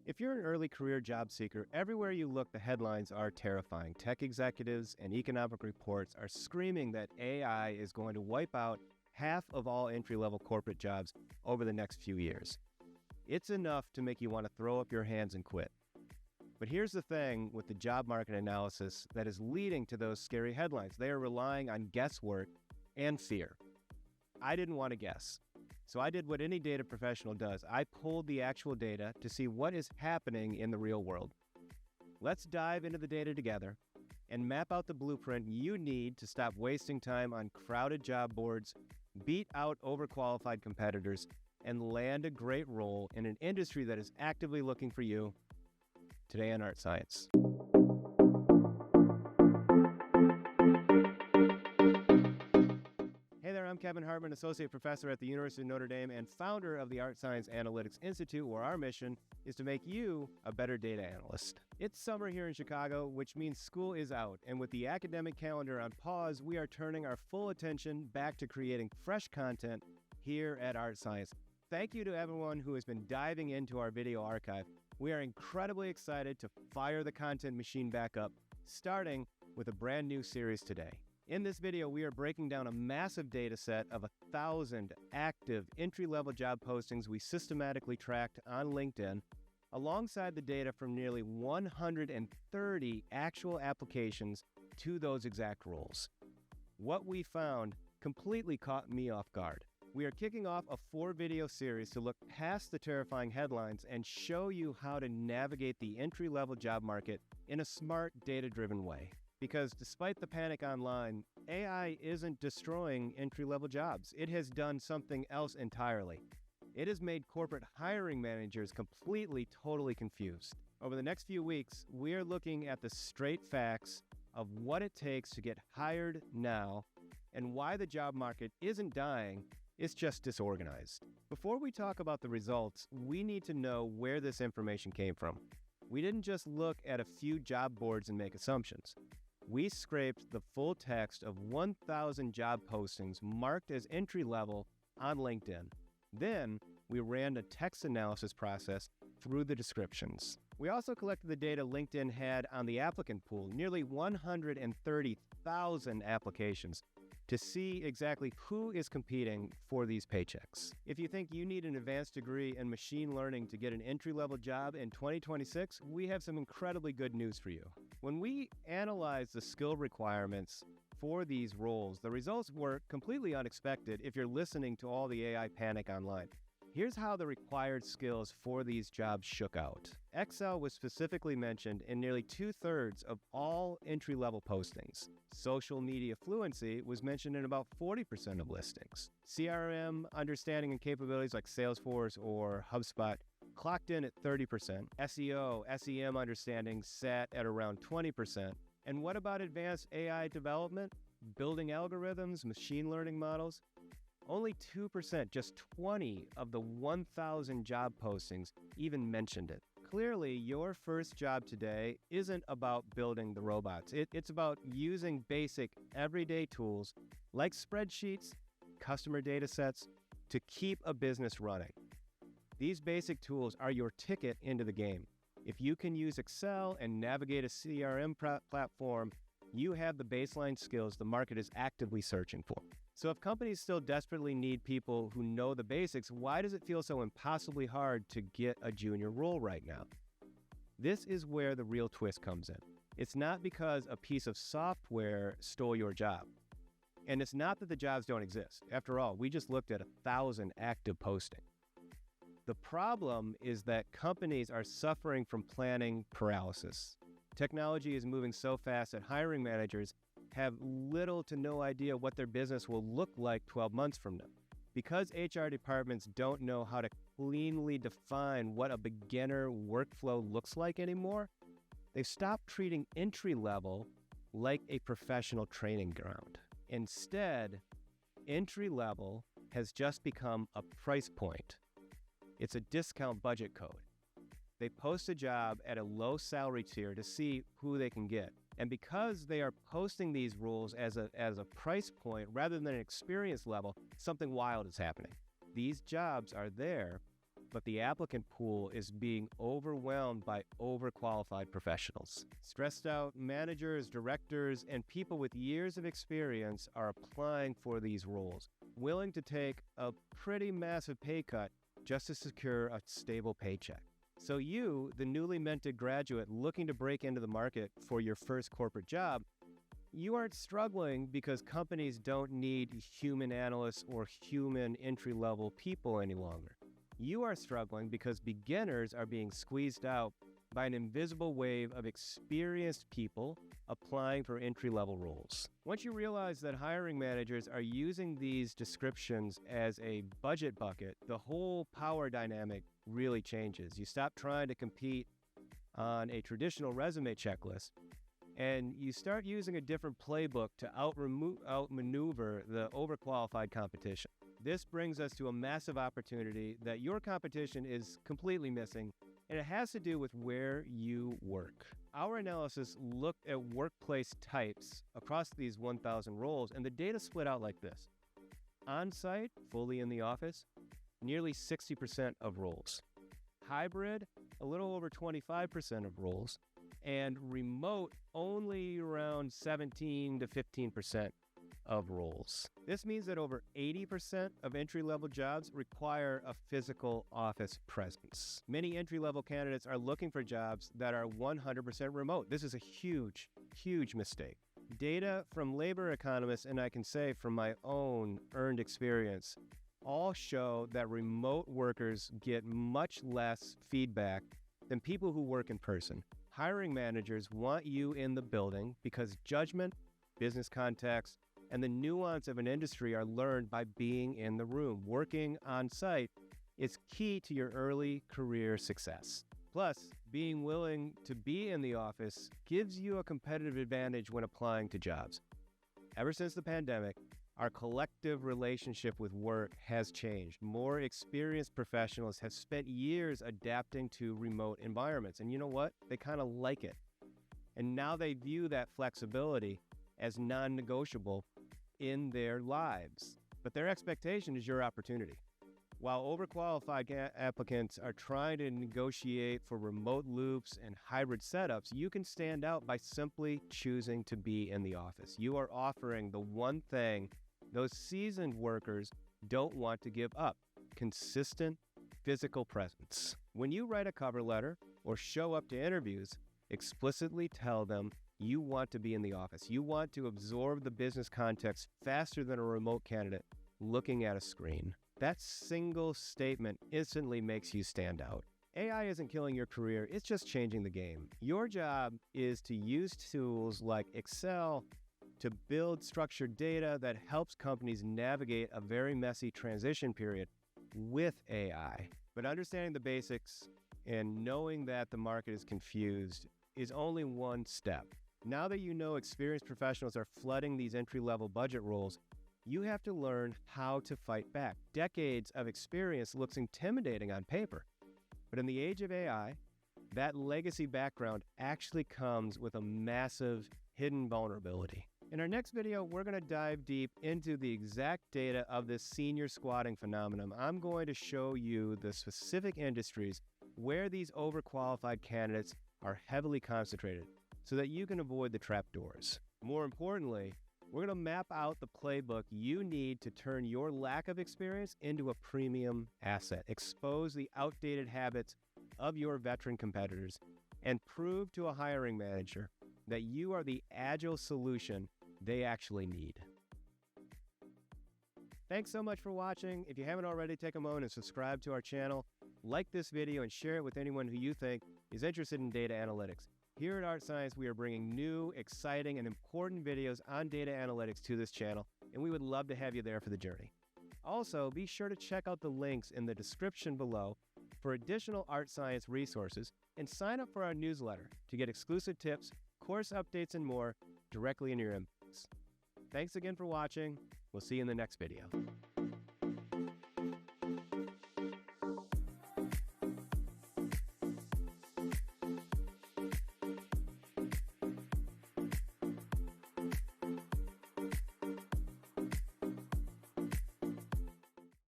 If you're an early career job seeker, everywhere you look, the headlines are terrifying. Tech executives and economic reports are screaming that AI is going to wipe out half of all entry-level corporate jobs over the next few years. It's enough to make you want to throw up your hands and quit. But here's the thing with the job market analysis that is leading to those scary headlines. They are relying on guesswork and fear. I didn't want to guess. So I did what any data professional does. I pulled the actual data to see what is happening in the real world. Let's dive into the data together and map out the blueprint you need to stop wasting time on crowded job boards, beat out overqualified competitors, and land a great role in an industry that is actively looking for you. Today on Art+Science. Hey there, I'm Kevin Hartman, Associate Professor at the University of Notre Dame and founder of the Art+Science Analytics Institute, where our mission is to make you a better data analyst. It's summer here in Chicago, which means school is out, and with the academic calendar on pause, we are turning our full attention back to creating fresh content here at Art+Science. Thank you to everyone who has been diving into our video archive. We are incredibly excited to fire the content machine back up, starting with a brand new series today. In this video, we are breaking down a massive data set of 1,000 active entry-level job postings we systematically tracked on LinkedIn, alongside the data from nearly 130 actual applications to those exact roles. What we found completely caught me off guard. We are kicking off a 4-video series to look past the terrifying headlines and show you how to navigate the entry-level job market in a smart, data-driven way. Because despite the panic online, AI isn't destroying entry-level jobs. It has done something else entirely. It has made corporate hiring managers completely, totally confused. Over the next few weeks, we are looking at the straight facts of what it takes to get hired now and why the job market isn't dying, it's just disorganized. Before we talk about the results, we need to know where this information came from. We didn't just look at a few job boards and make assumptions. We scraped the full text of 1,000 job postings marked as entry-level on LinkedIn. Then, we ran a text analysis process through the descriptions. We also collected the data LinkedIn had on the applicant pool, nearly 130,000 applications, to see exactly who is competing for these paychecks. If you think you need an advanced degree in machine learning to get an entry-level job in 2026, we have some incredibly good news for you. When we analyzed the skill requirements for these roles, the results were completely unexpected if you're listening to all the AI panic online. Here's how the required skills for these jobs shook out. Excel was specifically mentioned in nearly 2/3 of all entry-level postings. Social media fluency was mentioned in about 40% of listings. CRM understanding and capabilities like Salesforce or HubSpot clocked in at 30%. SEO, SEM understanding sat at around 20%. And what about advanced AI development? Building algorithms, machine learning models? Only 2%, just 20 of the 1,000 job postings even mentioned it. Clearly, your first job today isn't about building the robots. It's about using basic, everyday tools like spreadsheets, customer data sets to keep a business running. These basic tools are your ticket into the game. If you can use Excel and navigate a CRM platform, you have the baseline skills the market is actively searching for. So if companies still desperately need people who know the basics, why does it feel so impossibly hard to get a junior role right now? This is where the real twist comes in. It's not because a piece of software stole your job. And it's not that the jobs don't exist. After all, we just looked at 1,000 active postings. The problem is that companies are suffering from planning paralysis. Technology is moving so fast that hiring managers have little to no idea what their business will look like 12 months from now. Because HR departments don't know how to cleanly define what a beginner workflow looks like anymore, they've stopped treating entry level like a professional training ground. Instead, entry level has just become a price point. It's a discount budget code. They post a job at a low salary tier to see who they can get. And because they are posting these roles as a price point rather than an experience level, something wild is happening. These jobs are there but the applicant pool is being overwhelmed by overqualified professionals. Stressed out managers, directors, and people with years of experience are applying for these roles, willing to take a pretty massive pay cut just to secure a stable paycheck. So you, the newly minted graduate looking to break into the market for your first corporate job, you aren't struggling because companies don't need human analysts or human entry-level people any longer. You are struggling because beginners are being squeezed out by an invisible wave of experienced people applying for entry-level roles. Once you realize that hiring managers are using these descriptions as a budget bucket, the whole power dynamic really changes. You stop trying to compete on a traditional resume checklist, and you start using a different playbook to outmaneuver the overqualified competition. This brings us to a massive opportunity that your competition is completely missing, and it has to do with where you work. Our analysis looked at workplace types across these 1,000 roles, and the data split out like this. On-site, fully in the office, nearly 60% of roles. Hybrid, a little over 25% of roles. And remote, only around 17 to 15% of roles. This means that over 80% of entry-level jobs require a physical office presence. Many entry-level candidates are looking for jobs that are 100% remote. This is a huge, huge mistake. Data from labor economists, and I can say from my own earned experience, all show that remote workers get much less feedback than people who work in person. Hiring managers want you in the building because judgment, business context, and the nuance of an industry are learned by being in the room. Working on site is key to your early career success. Plus, being willing to be in the office gives you a competitive advantage when applying to jobs. Ever since the pandemic, our collective relationship with work has changed. More experienced professionals have spent years adapting to remote environments. And you know what? They kind of like it. And now they view that flexibility as non-negotiable in their lives. But their expectation is your opportunity. While overqualified applicants are trying to negotiate for remote loops and hybrid setups, you can stand out by simply choosing to be in the office. You are offering the one thing those seasoned workers don't want to give up: consistent physical presence. When you write a cover letter or show up to interviews, explicitly tell them you want to be in the office. You want to absorb the business context faster than a remote candidate looking at a screen. That single statement instantly makes you stand out. AI isn't killing your career, it's just changing the game. Your job is to use tools like Excel to build structured data that helps companies navigate a very messy transition period with AI. But understanding the basics and knowing that the market is confused is only one step. Now that you know experienced professionals are flooding these entry-level budget roles, you have to learn how to fight back. Decades of experience looks intimidating on paper, but in the age of AI, that legacy background actually comes with a massive hidden vulnerability. In our next video, we're going to dive deep into the exact data of this senior squatting phenomenon. I'm going to show you the specific industries where these overqualified candidates are heavily concentrated so that you can avoid the trapdoors. More importantly, we're going to map out the playbook you need to turn your lack of experience into a premium asset, expose the outdated habits of your veteran competitors, and prove to a hiring manager that you are the agile solution they actually need. Thanks so much for watching. If you haven't already, take a moment and subscribe to our channel, like this video, and share it with anyone who you think is interested in data analytics. Here at Art+Science, we are bringing new, exciting, and important videos on data analytics to this channel, and we would love to have you there for the journey. Also, be sure to check out the links in the description below for additional Art+Science resources, and sign up for our newsletter to get exclusive tips, course updates, and more directly in your inbox. Thanks again for watching. We'll see you in the next video.